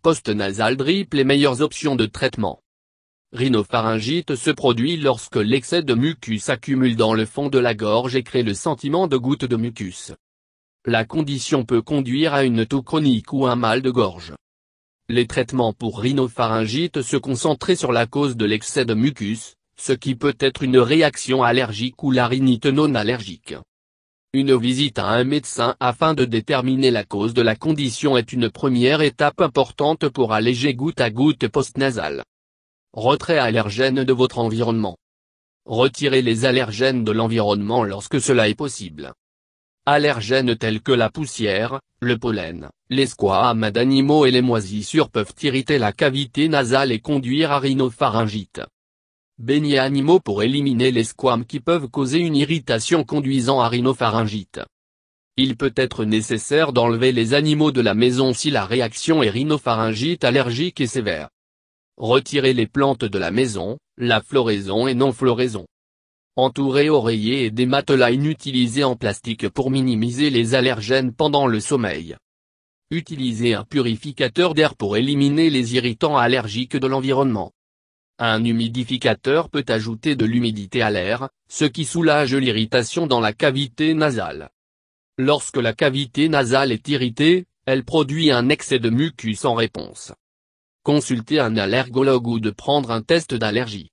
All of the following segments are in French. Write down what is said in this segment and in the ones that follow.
Post-nasal drip. Les meilleures options de traitement. Rhinopharyngite se produit lorsque l'excès de mucus accumule dans le fond de la gorge et crée le sentiment de gouttes de mucus. La condition peut conduire à une toux chronique ou un mal de gorge. Les traitements pour rhinopharyngite se concentrent sur la cause de l'excès de mucus, ce qui peut être une réaction allergique ou la rhinite non allergique. Une visite à un médecin afin de déterminer la cause de la condition est une première étape importante pour alléger goutte à goutte post-nasal. Retrait allergène de votre environnement. Retirez les allergènes de l'environnement lorsque cela est possible. Allergènes tels que la poussière, le pollen, les squames d'animaux et les moisissures peuvent irriter la cavité nasale et conduire à rhinopharyngite. Baignez animaux pour éliminer les squames qui peuvent causer une irritation conduisant à rhinopharyngite. Il peut être nécessaire d'enlever les animaux de la maison si la réaction est rhinopharyngite allergique et sévère. Retirez les plantes de la maison, la floraison et non-floraison. Entourez oreillers et des matelas inutilisés en plastique pour minimiser les allergènes pendant le sommeil. Utilisez un purificateur d'air pour éliminer les irritants allergiques de l'environnement. Un humidificateur peut ajouter de l'humidité à l'air, ce qui soulage l'irritation dans la cavité nasale. Lorsque la cavité nasale est irritée, elle produit un excès de mucus en réponse. Consultez un allergologue ou de prendre un test d'allergie.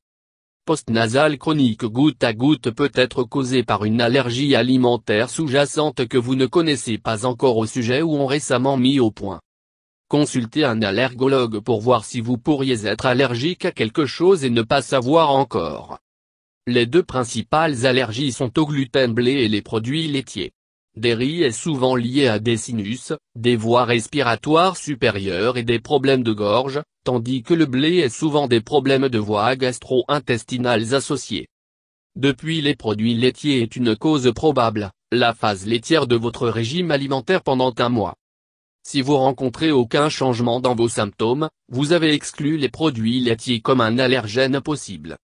Post-nasal chronique. Goutte à goutte peut être causée par une allergie alimentaire sous-jacente que vous ne connaissez pas encore au sujet ou ont récemment mis au point. Consultez un allergologue pour voir si vous pourriez être allergique à quelque chose et ne pas savoir encore. Les deux principales allergies sont au gluten, blé et les produits laitiers. Des riz est souvent lié à des sinus, des voies respiratoires supérieures et des problèmes de gorge, tandis que le blé est souvent des problèmes de voies gastro-intestinales associés. Depuis les produits laitiers est une cause probable, la phase laitière de votre régime alimentaire pendant un mois. Si vous rencontrez aucun changement dans vos symptômes, vous avez exclu les produits laitiers comme un allergène possible.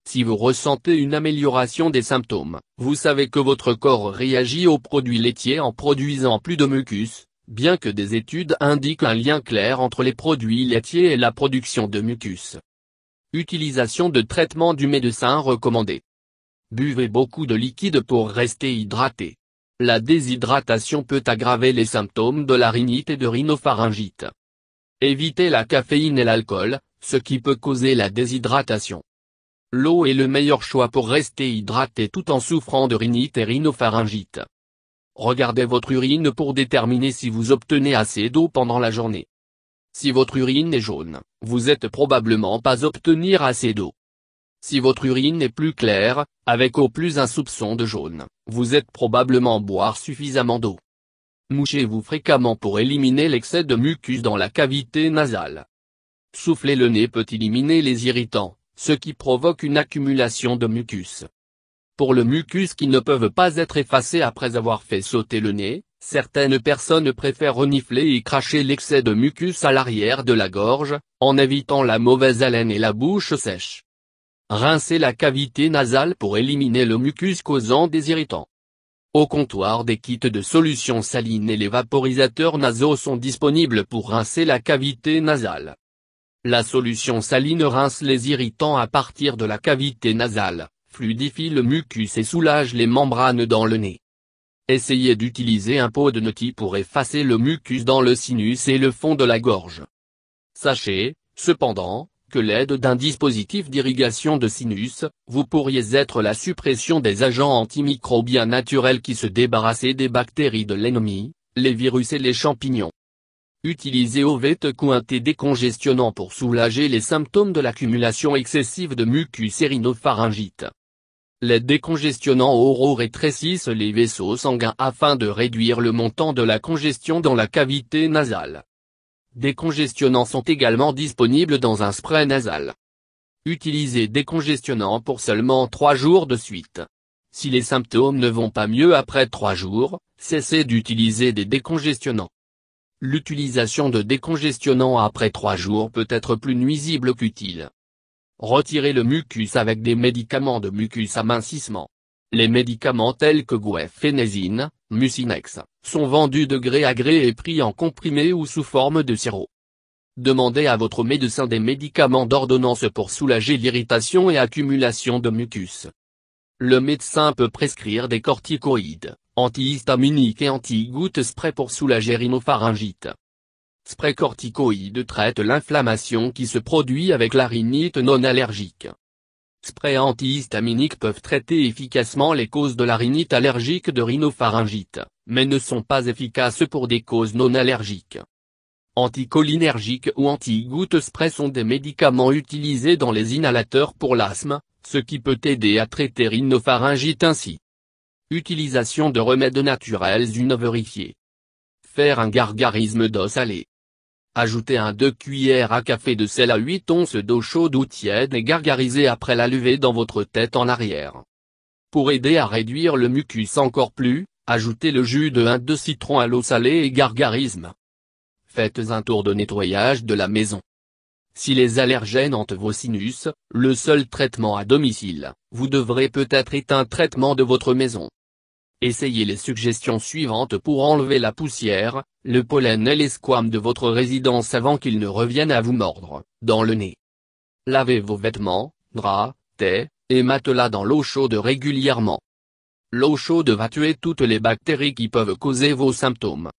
Si vous ressentez une amélioration des symptômes, vous savez que votre corps réagit aux produits laitiers en produisant plus de mucus, bien que des études indiquent un lien clair entre les produits laitiers et la production de mucus. Utilisation de traitement du médecin recommandé. Buvez beaucoup de liquide pour rester hydraté. La déshydratation peut aggraver les symptômes de la rhinite et de rhinopharyngite. Évitez la caféine et l'alcool, ce qui peut causer la déshydratation. L'eau est le meilleur choix pour rester hydraté tout en souffrant de rhinite et rhinopharyngite. Regardez votre urine pour déterminer si vous obtenez assez d'eau pendant la journée. Si votre urine est jaune, vous êtes probablement pas obtenir assez d'eau. Si votre urine est plus claire, avec au plus un soupçon de jaune, vous êtes probablement boire suffisamment d'eau. Mouchez-vous fréquemment pour éliminer l'excès de mucus dans la cavité nasale. Souffler le nez peut éliminer les irritants, ce qui provoque une accumulation de mucus. Pour le mucus qui ne peuvent pas être effacés après avoir fait sauter le nez, certaines personnes préfèrent renifler et cracher l'excès de mucus à l'arrière de la gorge, en évitant la mauvaise haleine et la bouche sèche. Rincez la cavité nasale pour éliminer le mucus causant des irritants. Au comptoir des kits de solutions salines et les vaporisateurs nasaux sont disponibles pour rincer la cavité nasale. La solution saline rince les irritants à partir de la cavité nasale, fluidifie le mucus et soulage les membranes dans le nez. Essayez d'utiliser un pot de neti pour effacer le mucus dans le sinus et le fond de la gorge. Sachez, cependant, que l'aide d'un dispositif d'irrigation de sinus, vous pourriez être la suppression des agents antimicrobiens naturels qui se débarrassaient des bactéries de l'ennemi, les virus et les champignons. Utilisez Ovette ou un thé décongestionnant pour soulager les symptômes de l'accumulation excessive de mucus et rhinopharyngite. Les décongestionnants oraux rétrécissent les vaisseaux sanguins afin de réduire le montant de la congestion dans la cavité nasale. Décongestionnants sont également disponibles dans un spray nasal. Utilisez décongestionnant pour seulement 3 jours de suite. Si les symptômes ne vont pas mieux après 3 jours, cessez d'utiliser des décongestionnants. L'utilisation de décongestionnants après 3 jours peut être plus nuisible qu'utile. Retirez le mucus avec des médicaments de mucus amincissement. Les médicaments tels que guaifénésin, Mucinex, sont vendus de gré à gré et pris en comprimé ou sous forme de sirop. Demandez à votre médecin des médicaments d'ordonnance pour soulager l'irritation et accumulation de mucus. Le médecin peut prescrire des corticoïdes, antihistaminiques et anti-gouttes spray pour soulager rhinopharyngite. Spray corticoïde traite l'inflammation qui se produit avec la rhinite non allergique. Sprays antihistaminiques peuvent traiter efficacement les causes de la rhinite allergique de rhinopharyngite, mais ne sont pas efficaces pour des causes non allergiques. Anticholinergiques ou anti-gouttes spray sont des médicaments utilisés dans les inhalateurs pour l'asthme, ce qui peut aider à traiter rhinopharyngite ainsi. Utilisation de remèdes naturels vérifiés. Faire un gargarisme d'eau salée. Ajoutez 2 cuillères à café de sel à 8 onces d'eau chaude ou tiède et gargarisez après la levée dans votre tête en arrière. Pour aider à réduire le mucus encore plus, ajoutez le jus de citron à l'eau salée et gargarisme. Faites un tour de nettoyage de la maison. Si les allergènes hantent vos sinus, le seul traitement à domicile, vous devrez peut-être être un traitement de votre maison. Essayez les suggestions suivantes pour enlever la poussière, le pollen et les squames de votre résidence avant qu'ils ne reviennent à vous mordre, dans le nez. Lavez vos vêtements, draps, thé, et matelas dans l'eau chaude régulièrement. L'eau chaude va tuer toutes les bactéries qui peuvent causer vos symptômes.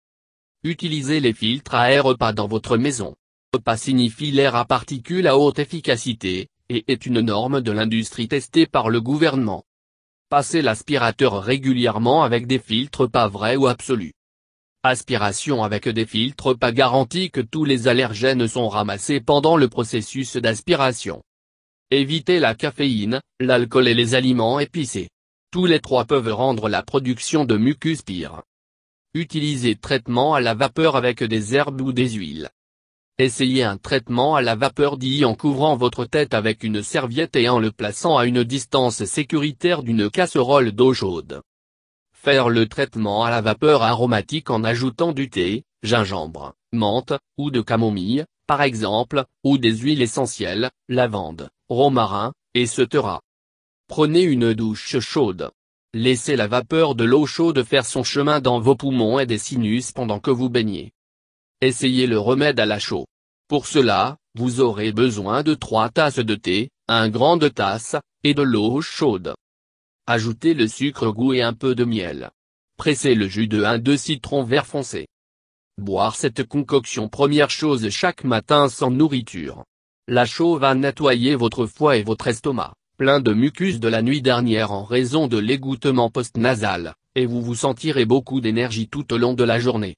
Utilisez les filtres à air EPA dans votre maison. EPA signifie l'air à particules à haute efficacité, et est une norme de l'industrie testée par le gouvernement. Passez l'aspirateur régulièrement avec des filtres pas vrais ou absolus. Aspiration avec des filtres pas garantit que tous les allergènes sont ramassés pendant le processus d'aspiration. Évitez la caféine, l'alcool et les aliments épicés. Tous les trois peuvent rendre la production de mucus pire. Utilisez traitement à la vapeur avec des herbes ou des huiles. Essayez un traitement à la vapeur dit en couvrant votre tête avec une serviette et en le plaçant à une distance sécuritaire d'une casserole d'eau chaude. Faire le traitement à la vapeur aromatique en ajoutant du thé, gingembre, menthe, ou de camomille, par exemple, ou des huiles essentielles, lavande, romarin, etc. Prenez une douche chaude. Laissez la vapeur de l'eau chaude faire son chemin dans vos poumons et des sinus pendant que vous baignez. Essayez le remède à la chaux. Pour cela, vous aurez besoin de 3 tasses de thé, 1 grande tasse, et de l'eau chaude. Ajoutez le sucre goût et un peu de miel. Pressez le jus de citron vert foncé. Boire cette concoction première chose chaque matin sans nourriture. La chaux va nettoyer votre foie et votre estomac, plein de mucus de la nuit dernière en raison de l'égouttement post-nasal, et vous vous sentirez beaucoup d'énergie tout au long de la journée.